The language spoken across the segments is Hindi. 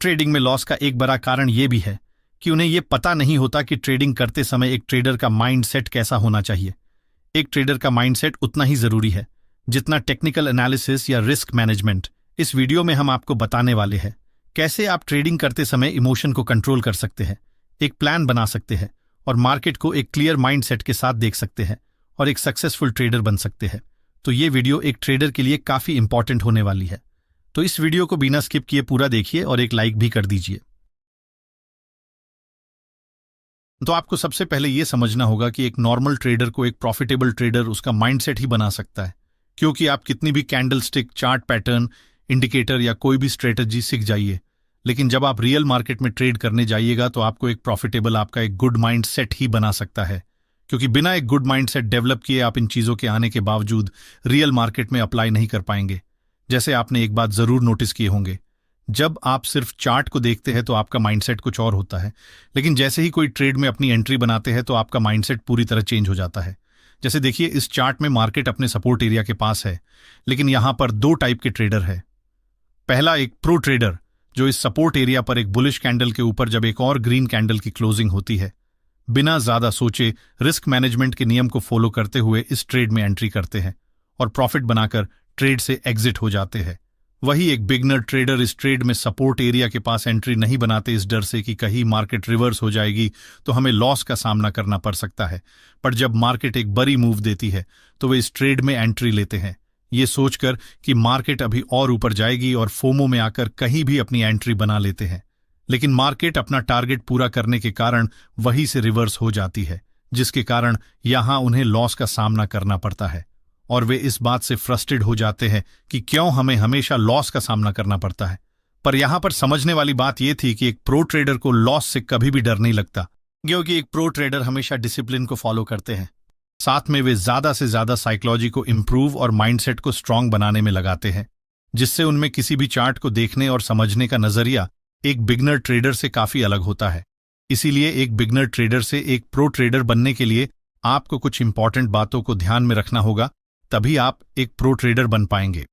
ट्रेडिंग में लॉस का एक बड़ा कारण यह भी है कि उन्हें यह पता नहीं होता कि ट्रेडिंग करते समय एक ट्रेडर का माइंडसेट कैसा होना चाहिए। एक ट्रेडर का माइंडसेट उतना ही जरूरी है जितना टेक्निकल एनालिसिस या रिस्क मैनेजमेंट। इस वीडियो में हम आपको बताने वाले हैं कैसे आप ट्रेडिंग करते समय इमोशन को कंट्रोल कर सकते हैं, एक प्लान बना सकते हैं और मार्केट को एक क्लियर माइंडसेट के साथ देख सकते हैं और एक सक्सेसफुल ट्रेडर बन सकते हैं। तो ये वीडियो एक ट्रेडर के लिए काफी इंपॉर्टेंट होने वाली है, तो इस वीडियो को बिना स्किप किए पूरा देखिए और एक लाइक भी कर दीजिए। तो आपको सबसे पहले यह समझना होगा कि एक नॉर्मल ट्रेडर को एक प्रॉफिटेबल ट्रेडर उसका माइंडसेट ही बना सकता है, क्योंकि आप कितनी भी कैंडलस्टिक, चार्ट पैटर्न, इंडिकेटर या कोई भी स्ट्रेटजी सीख जाइए, लेकिन जब आप रियल मार्केट में ट्रेड करने जाइएगा तो आपको एक प्रॉफिटेबल, आपका एक गुड माइंडसेट ही बना सकता है। क्योंकि बिना एक गुड माइंडसेट डेवलप किए आप इन चीजों के आने के बावजूद रियल मार्केट में अप्लाई नहीं कर पाएंगे। जैसे आपने एक बात जरूर नोटिस किए होंगे, जब आप सिर्फ चार्ट को देखते हैं तो आपका माइंडसेट कुछ और होता है, लेकिन जैसे ही कोई ट्रेड में अपनी एंट्री बनाते हैं तो आपका माइंडसेट पूरी तरह चेंज हो जाता है। जैसे देखिए, इस चार्ट में मार्केट अपने सपोर्ट एरिया के पास है, लेकिन यहां पर दो टाइप के ट्रेडर है। पहला, एक प्रो ट्रेडर जो इस सपोर्ट एरिया पर एक बुलिश कैंडल के ऊपर जब एक और ग्रीन कैंडल की क्लोजिंग होती है, बिना ज्यादा सोचे रिस्क मैनेजमेंट के नियम को फॉलो करते हुए इस ट्रेड में एंट्री करते हैं और प्रॉफिट बनाकर ट्रेड से एग्जिट हो जाते हैं। वही एक बिगनर ट्रेडर इस ट्रेड में सपोर्ट एरिया के पास एंट्री नहीं बनाते, इस डर से कि कहीं मार्केट रिवर्स हो जाएगी तो हमें लॉस का सामना करना पड़ सकता है। पर जब मार्केट एक बड़ी मूव देती है तो वे इस ट्रेड में एंट्री लेते हैं, ये सोचकर कि मार्केट अभी और ऊपर जाएगी, और फोमो में आकर कहीं भी अपनी एंट्री बना लेते हैं। लेकिन मार्केट अपना टारगेट पूरा करने के कारण वहीं से रिवर्स हो जाती है, जिसके कारण यहां उन्हें लॉस का सामना करना पड़ता है और वे इस बात से फ्रस्ट्रेटेड हो जाते हैं कि क्यों हमें हमेशा लॉस का सामना करना पड़ता है। पर यहां पर समझने वाली बात यह थी कि एक प्रो ट्रेडर को लॉस से कभी भी डर नहीं लगता, क्योंकि एक प्रो ट्रेडर हमेशा डिसिप्लिन को फॉलो करते हैं। साथ में वे ज्यादा से ज्यादा साइकोलॉजी को इंप्रूव और माइंडसेट को स्ट्रांग बनाने में लगाते हैं, जिससे उनमें किसी भी चार्ट को देखने और समझने का नजरिया एक बिगनर ट्रेडर से काफी अलग होता है। इसीलिए एक बिगनर ट्रेडर से एक प्रो ट्रेडर बनने के लिए आपको कुछ इंपॉर्टेंट बातों को ध्यान में रखना होगा, तभी आप एक प्रो ट्रेडर बन पाएंगे।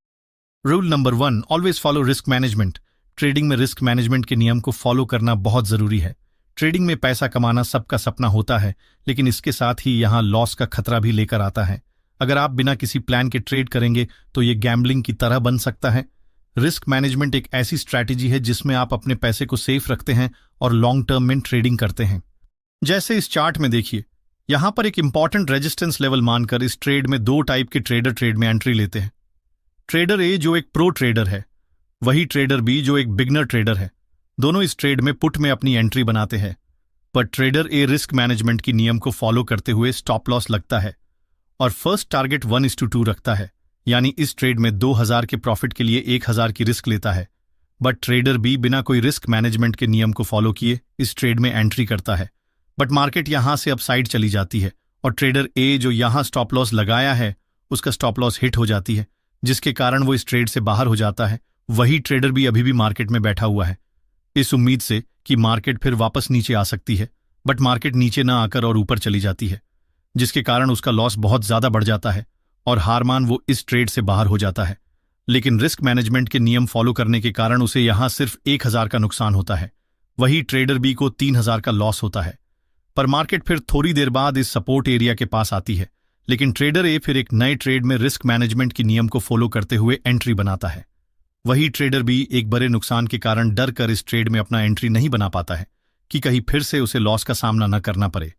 Rule number 1, always follow risk management. Trading में रिस्क मैनेजमेंट के नियम को फॉलो करना बहुत जरूरी है। ट्रेडिंग में पैसा कमाना सबका सपना होता है, लेकिन इसके साथ ही यहां लॉस का खतरा भी लेकर आता है। अगर आप बिना किसी प्लान के ट्रेड करेंगे तो ये गैम्बलिंग की तरह बन सकता है। रिस्क मैनेजमेंट एक ऐसी स्ट्रैटेजी है जिसमें आप अपने पैसे को सेफ रखते हैं और लॉन्ग टर्म में ट्रेडिंग करते हैं। जैसे इस चार्ट में देखिए, यहां पर एक इंपॉर्टेंट रेजिस्टेंस लेवल मानकर इस ट्रेड में दो टाइप के ट्रेडर ट्रेड में एंट्री लेते हैं। ट्रेडर ए जो एक प्रो ट्रेडर है, वही ट्रेडर बी जो एक बिगनर ट्रेडर है। दोनों इस ट्रेड में पुट में अपनी एंट्री बनाते हैं, पर ट्रेडर ए रिस्क मैनेजमेंट की नियम को फॉलो करते हुए स्टॉप लॉस लगता है और फर्स्ट टारगेट 1:2 रखता है, यानी इस ट्रेड में 2000 के प्रॉफिट के लिए 1000 की रिस्क लेता है। बट ट्रेडर बी बिना कोई रिस्क मैनेजमेंट के नियम को फॉलो किए इस ट्रेड में एंट्री करता है, बट मार्केट यहां से अपसाइड चली जाती है और ट्रेडर ए जो यहां स्टॉप लॉस लगाया है उसका स्टॉप लॉस हिट हो जाती है, जिसके कारण वो इस ट्रेड से बाहर हो जाता है। वही ट्रेडर भी अभी भी मार्केट में बैठा हुआ है, इस उम्मीद से कि मार्केट फिर वापस नीचे आ सकती है, बट मार्केट नीचे ना आकर और ऊपर चली जाती है, जिसके कारण उसका लॉस बहुत ज्यादा बढ़ जाता है और हार मान वो इस ट्रेड से बाहर हो जाता है। लेकिन रिस्क मैनेजमेंट के नियम फॉलो करने के कारण उसे यहां सिर्फ 1000 का नुकसान होता है, वही ट्रेडर बी को 3000 का लॉस होता है। पर मार्केट फिर थोड़ी देर बाद इस सपोर्ट एरिया के पास आती है, लेकिन ट्रेडर ए फिर एक नए ट्रेड में रिस्क मैनेजमेंट की नियम को फॉलो करते हुए एंट्री बनाता है। वही ट्रेडर बी एक बड़े नुकसान के कारण डर कर इस ट्रेड में अपना एंट्री नहीं बना पाता है कि कहीं फिर से उसे लॉस का सामना न करना पड़े।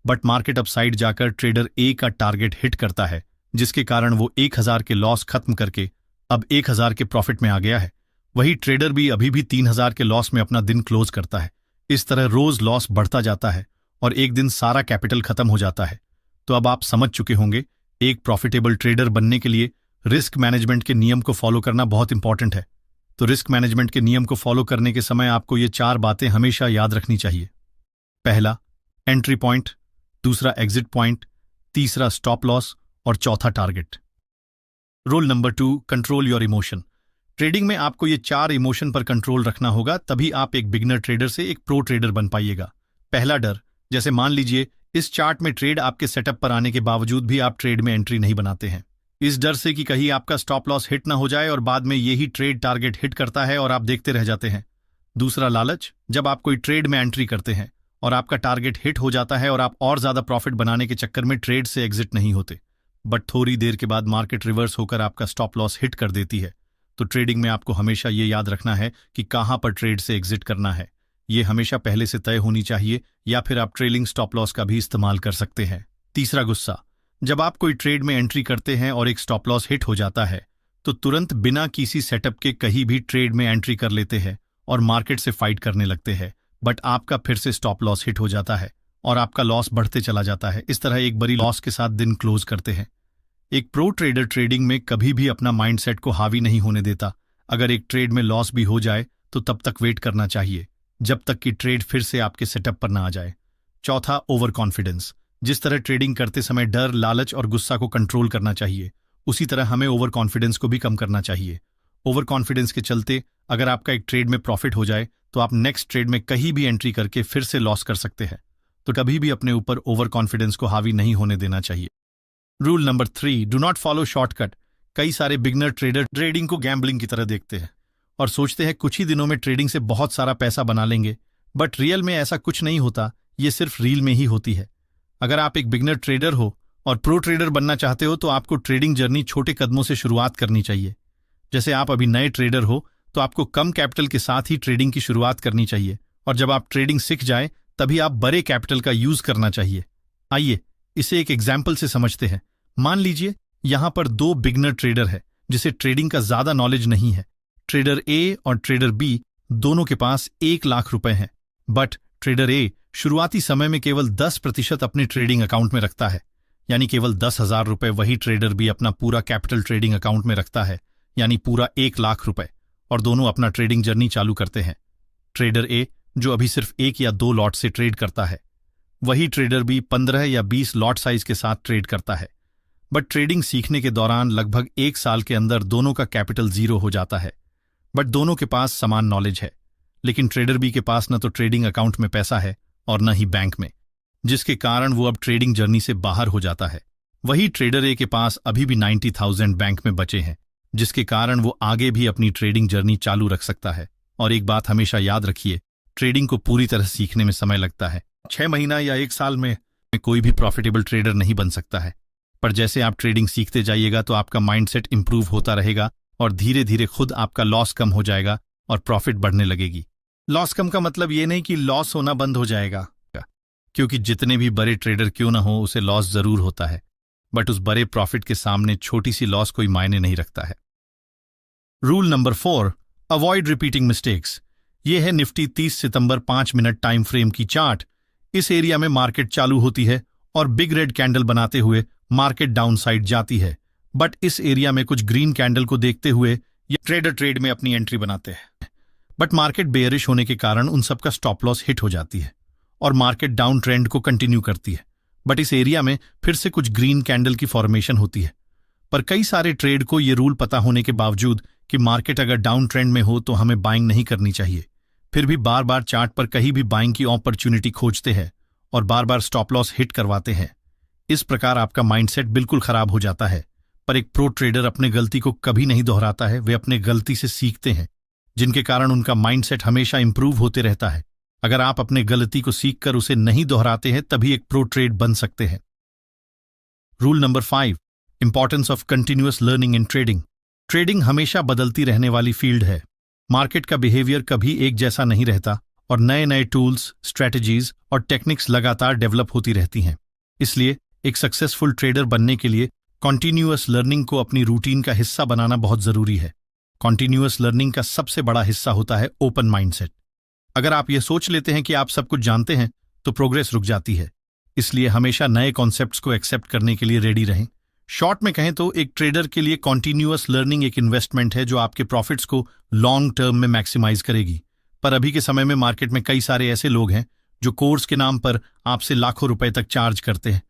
बट मार्केट अपसाइड जाकर ट्रेडर ए का टारगेट हिट करता है, जिसके कारण वो 1000 के लॉस खत्म करके अब 1000 के प्रॉफिट में आ गया है। वही ट्रेडर भी अभी भी 3000 के लॉस में अपना दिन क्लोज करता है। इस तरह रोज लॉस बढ़ता जाता है और एक दिन सारा कैपिटल खत्म हो जाता है। तो अब आप समझ चुके होंगे, एक प्रॉफिटेबल ट्रेडर बनने के लिए रिस्क मैनेजमेंट के नियम को फॉलो करना बहुत इंपॉर्टेंट है। तो रिस्क मैनेजमेंट के नियम को फॉलो करने के समय आपको ये 4 बातें हमेशा याद रखनी चाहिए। पहला, एंट्री पॉइंट, दूसरा एग्जिट पॉइंट, तीसरा स्टॉप लॉस और चौथा target. Rule number 2, control your emotion. Trading में आपको ये 4 इमोशन पर कंट्रोल रखना होगा, तभी आप एक बिगनर ट्रेडर से एक प्रो ट्रेडर बन पाइएगा। पहला, डर। जैसे मान लीजिए इस चार्ट में ट्रेड आपके सेटअप पर आने के बावजूद भी आप ट्रेड में एंट्री नहीं बनाते हैं, इस डर से कि कहीं आपका स्टॉप लॉस हिट ना हो जाए और बाद में यही ट्रेड टारगेट हिट करता है और आप देखते रह जाते हैं। दूसरा लालच, जब आप कोई ट्रेड में एंट्री करते हैं और आपका टारगेट हिट हो जाता है और आप और ज्यादा प्रॉफिट बनाने के चक्कर में ट्रेड से एग्जिट नहीं होते, बट थोड़ी देर के बाद मार्केट रिवर्स होकर आपका स्टॉप लॉस हिट कर देती है, तो ट्रेडिंग में आपको हमेशा ये याद रखना है कि कहां पर ट्रेड से एग्जिट करना है। ये हमेशा पहले से तय होनी चाहिए, या फिर आप ट्रेलिंग स्टॉप लॉस का भी इस्तेमाल कर सकते हैं। तीसरा गुस्सा, जब आप कोई ट्रेड में एंट्री करते हैं और एक स्टॉप लॉस हिट हो जाता है तो तुरंत बिना किसी सेटअप के कहीं भी ट्रेड में एंट्री कर लेते हैं और मार्केट से फाइट करने लगते हैं, बट आपका फिर से स्टॉप लॉस हिट हो जाता है और आपका लॉस बढ़ते चला जाता है। इस तरह एक बड़ी लॉस के साथ दिन क्लोज करते हैं। एक प्रो ट्रेडर ट्रेडिंग में कभी भी अपना माइंडसेट को हावी नहीं होने देता। अगर एक ट्रेड में लॉस भी हो जाए तो तब तक वेट करना चाहिए जब तक कि ट्रेड फिर से आपके सेटअप पर ना आ जाए। चौथा, ओवर कॉन्फिडेंस। जिस तरह ट्रेडिंग करते समय डर, लालच और गुस्सा को कंट्रोल करना चाहिए, उसी तरह हमें ओवर कॉन्फिडेंस को भी कम करना चाहिए। ओवर कॉन्फिडेंस के चलते अगर आपका एक ट्रेड में प्रॉफिट हो जाए तो आप नेक्स्ट ट्रेड में कहीं भी एंट्री करके फिर से लॉस कर सकते हैं, तो कभी भी अपने ऊपर ओवर कॉन्फिडेंस को हावी नहीं होने देना चाहिए। Rule number 3, do not follow shortcut. कई सारे बिगनर ट्रेडर ट्रेडिंग को गैम्बलिंग की तरह देखते हैं और सोचते हैं कुछ ही दिनों में ट्रेडिंग से बहुत सारा पैसा बना लेंगे, बट रियल में ऐसा कुछ नहीं होता, ये सिर्फ रील में ही होती है। अगर आप एक बिगनर ट्रेडर हो और प्रो ट्रेडर बनना चाहते हो तो आपको ट्रेडिंग जर्नी छोटे कदमों से शुरुआत करनी चाहिए। जैसे आप अभी नए ट्रेडर हो तो आपको कम कैपिटल के साथ ही ट्रेडिंग की शुरुआत करनी चाहिए, और जब आप ट्रेडिंग सीख जाए तभी आप बड़े कैपिटल का यूज करना चाहिए। आइए इसे एक एग्जाम्पल से समझते हैं। मान लीजिए यहां पर 2 बिगनर ट्रेडर है जिसे ट्रेडिंग का ज्यादा नॉलेज नहीं है। ट्रेडर ए और ट्रेडर बी दोनों के पास 1 लाख रुपए हैं, बट ट्रेडर ए शुरुआती समय में केवल 10% अपने ट्रेडिंग अकाउंट में रखता है, यानी केवल 10,000 रुपए। वही ट्रेडर बी अपना पूरा कैपिटल ट्रेडिंग अकाउंट में रखता है, यानी पूरा 1 लाख रुपए, और दोनों अपना ट्रेडिंग जर्नी चालू करते हैं। ट्रेडर ए जो अभी सिर्फ 1 या 2 लॉट से ट्रेड करता है, वही ट्रेडर बी 15 या 20 लॉट साइज के साथ ट्रेड करता है। बट ट्रेडिंग सीखने के दौरान लगभग 1 साल के अंदर दोनों का कैपिटल 0 हो जाता है। बट दोनों के पास समान नॉलेज है, लेकिन ट्रेडर बी के पास न तो ट्रेडिंग अकाउंट में पैसा है और न ही बैंक में, जिसके कारण वो अब ट्रेडिंग जर्नी से बाहर हो जाता है। वही ट्रेडर ए के पास अभी भी 90,000 बैंक में बचे हैं, जिसके कारण वो आगे भी अपनी ट्रेडिंग जर्नी चालू रख सकता है। और एक बात हमेशा याद रखिए, ट्रेडिंग को पूरी तरह सीखने में समय लगता है। 6 महीना या 1 साल में कोई भी प्रॉफिटेबल ट्रेडर नहीं बन सकता है, पर जैसे आप ट्रेडिंग सीखते जाइएगा तो आपका माइंडसेट इंप्रूव होता रहेगा और धीरे धीरे खुद आपका लॉस कम हो जाएगा और प्रॉफिट बढ़ने लगेगी। लॉस कम का मतलब ये नहीं कि लॉस होना बंद हो जाएगा, क्योंकि जितने भी बड़े ट्रेडर क्यों ना हो उसे लॉस जरूर होता है, बट उस बड़े प्रॉफिट के सामने छोटी सी लॉस कोई मायने नहीं रखता है। Rule number 4, avoid repeating mistakes. ये है निफ्टी 30 सितंबर 5 मिनट टाइम फ्रेम की चार्ट। इस एरिया में मार्केट चालू होती है और बिग रेड कैंडल बनाते हुए मार्केट डाउन साइड जाती है, बट इस एरिया में कुछ ग्रीन कैंडल को देखते हुए ये ट्रेडर ट्रेड में अपनी एंट्री बनाते हैं, बट मार्केट बेयरिश होने के कारण उन सबका स्टॉप लॉस हिट हो जाती है और मार्केट डाउन ट्रेंड को कंटिन्यू करती है। बट इस एरिया में फिर से कुछ ग्रीन कैंडल की फॉर्मेशन होती है, पर कई सारे ट्रेड को ये रूल पता होने के बावजूद कि मार्केट अगर डाउन ट्रेंड में हो तो हमें बाइंग नहीं करनी चाहिए, फिर भी बार बार चार्ट पर कहीं भी बाइंग की अपॉर्चुनिटी खोजते हैं और बार बार स्टॉप लॉस हिट करवाते हैं। इस प्रकार आपका माइंडसेट बिल्कुल खराब हो जाता है। पर एक प्रो ट्रेडर अपने गलती को कभी नहीं दोहराता है, वे अपने गलती से सीखते हैं, जिनके कारण उनका माइंडसेट हमेशा इंप्रूव होते रहता है। अगर आप अपने गलती को सीखकर उसे नहीं दोहराते हैं तभी एक प्रो ट्रेड बन सकते हैं। Rule number 5, importance of continuous learning in trading. Trading हमेशा बदलती रहने वाली फील्ड है। मार्केट का बिहेवियर कभी एक जैसा नहीं रहता और नए नए टूल्स, स्ट्रैटेजीज और टेक्निक्स लगातार डेवलप होती रहती हैं। इसलिए एक सक्सेसफुल ट्रेडर बनने के लिए कॉन्टिन्यूअस लर्निंग को अपनी रूटीन का हिस्सा बनाना बहुत जरूरी है। कॉन्टिन्यूअस लर्निंग का सबसे बड़ा हिस्सा होता है ओपन माइंडसेट। अगर आप ये सोच लेते हैं कि आप सब कुछ जानते हैं तो प्रोग्रेस रुक जाती है। इसलिए हमेशा नए कॉन्सेप्ट्स को एक्सेप्ट करने के लिए रेडी रहें। शॉर्ट में कहें तो एक ट्रेडर के लिए कॉन्टिन्यूअस लर्निंग एक इन्वेस्टमेंट है जो आपके प्रॉफिट्स को लॉन्ग टर्म में मैक्सिमाइज करेगी। पर अभी के समय में मार्केट में कई सारे ऐसे लोग हैं जो कोर्स के नाम पर आपसे लाखों रुपए तक चार्ज करते हैं,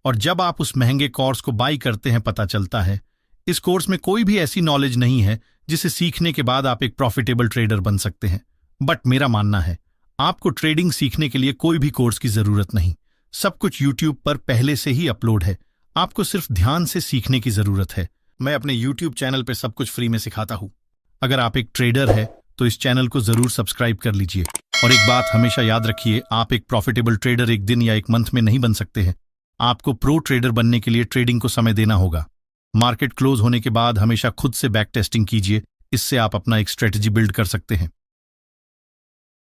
और जब आप उस महंगे कोर्स को बाई करते हैं पता चलता है इस कोर्स में कोई भी ऐसी नॉलेज नहीं है जिसे सीखने के बाद आप एक प्रॉफिटेबल ट्रेडर बन सकते हैं। बट मेरा मानना है आपको ट्रेडिंग सीखने के लिए कोई भी कोर्स की जरूरत नहीं। सब कुछ यूट्यूब पर पहले से ही अपलोड है, आपको सिर्फ ध्यान से सीखने की जरूरत है। मैं अपने यूट्यूब चैनल पर सब कुछ फ्री में सिखाता हूं। अगर आप एक ट्रेडर है तो इस चैनल को जरूर सब्सक्राइब कर लीजिए। और एक बात हमेशा याद रखिए, आप एक प्रॉफिटेबल ट्रेडर एक दिन या एक मंथ में नहीं बन सकते हैं। आपको प्रो ट्रेडर बनने के लिए ट्रेडिंग को समय देना होगा। मार्केट क्लोज होने के बाद हमेशा खुद से बैक टेस्टिंग कीजिए, इससे आप अपना एक स्ट्रेटजी बिल्ड कर सकते हैं।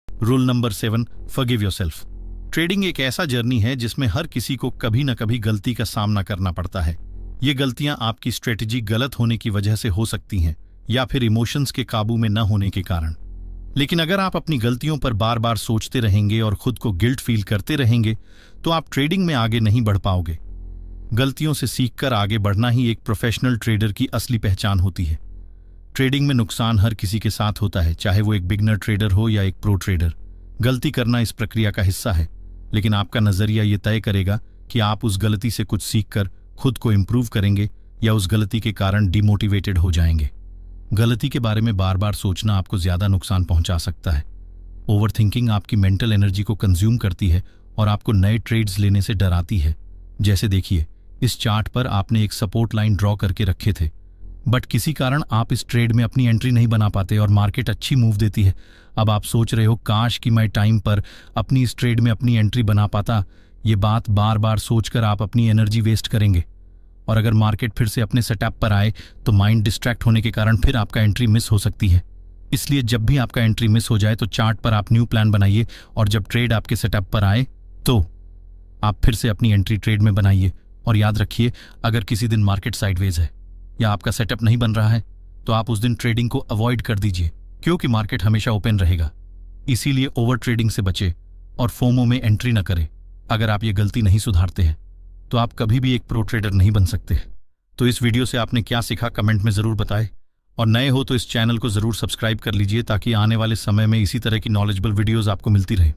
Rule number 7, forgive yourself. Trading एक ऐसा जर्नी है जिसमें हर किसी को कभी न कभी गलती का सामना करना पड़ता है। ये गलतियां आपकी स्ट्रेटजी गलत होने की वजह से हो सकती हैं या फिर इमोशंस के काबू में न होने के कारण। लेकिन अगर आप अपनी गलतियों पर बार बार सोचते रहेंगे और खुद को गिल्ट फील करते रहेंगे तो आप ट्रेडिंग में आगे नहीं बढ़ पाओगे। गलतियों से सीखकर आगे बढ़ना ही एक प्रोफेशनल ट्रेडर की असली पहचान होती है। ट्रेडिंग में नुकसान हर किसी के साथ होता है, चाहे वो एक बिगनर ट्रेडर हो या एक प्रो ट्रेडर। गलती करना इस प्रक्रिया का हिस्सा है, लेकिन आपका नजरिया ये तय करेगा कि आप उस गलती से कुछ सीखकर खुद को इंप्रूव करेंगे या उस गलती के कारण डिमोटिवेटेड हो जाएंगे। गलती के बारे में बार बार सोचना आपको ज्यादा नुकसान पहुंचा सकता है। ओवरथिंकिंग आपकी मेंटल एनर्जी को कंज्यूम करती है और आपको नए ट्रेड्स लेने से डराती है। जैसे देखिए, इस चार्ट पर आपने एक सपोर्ट लाइन ड्रॉ करके रखे थे, बट किसी कारण आप इस ट्रेड में अपनी एंट्री नहीं बना पाते और मार्केट अच्छी मूव देती है। अब आप सोच रहे हो, काश कि मैं टाइम पर अपनी इस ट्रेड में अपनी एंट्री बना पाता। ये बात बार बार सोचकर आप अपनी एनर्जी वेस्ट करेंगे और अगर मार्केट फिर से अपने सेटअप पर आए तो माइंड डिस्ट्रैक्ट होने के कारण फिर आपका एंट्री मिस हो सकती है। इसलिए जब भी आपका एंट्री मिस हो जाए तो चार्ट पर आप न्यू प्लान बनाइए और जब ट्रेड आपके सेटअप पर आए तो आप फिर से अपनी एंट्री ट्रेड में बनाइए। और याद रखिए, अगर किसी दिन मार्केट साइडवेज है या आपका सेटअप नहीं बन रहा है तो आप उस दिन ट्रेडिंग को अवॉइड कर दीजिए, क्योंकि मार्केट हमेशा ओपन रहेगा। इसीलिए ओवर ट्रेडिंग से बचे और फोमो में एंट्री न करें। अगर आप ये गलती नहीं सुधारते हैं तो आप कभी भी एक प्रो ट्रेडर नहीं बन सकते। तो इस वीडियो से आपने क्या सीखा कमेंट में जरूर बताएं, और नए हो तो इस चैनल को जरूर सब्सक्राइब कर लीजिए ताकि आने वाले समय में इसी तरह की नॉलेजेबल वीडियोस आपको मिलती रहे।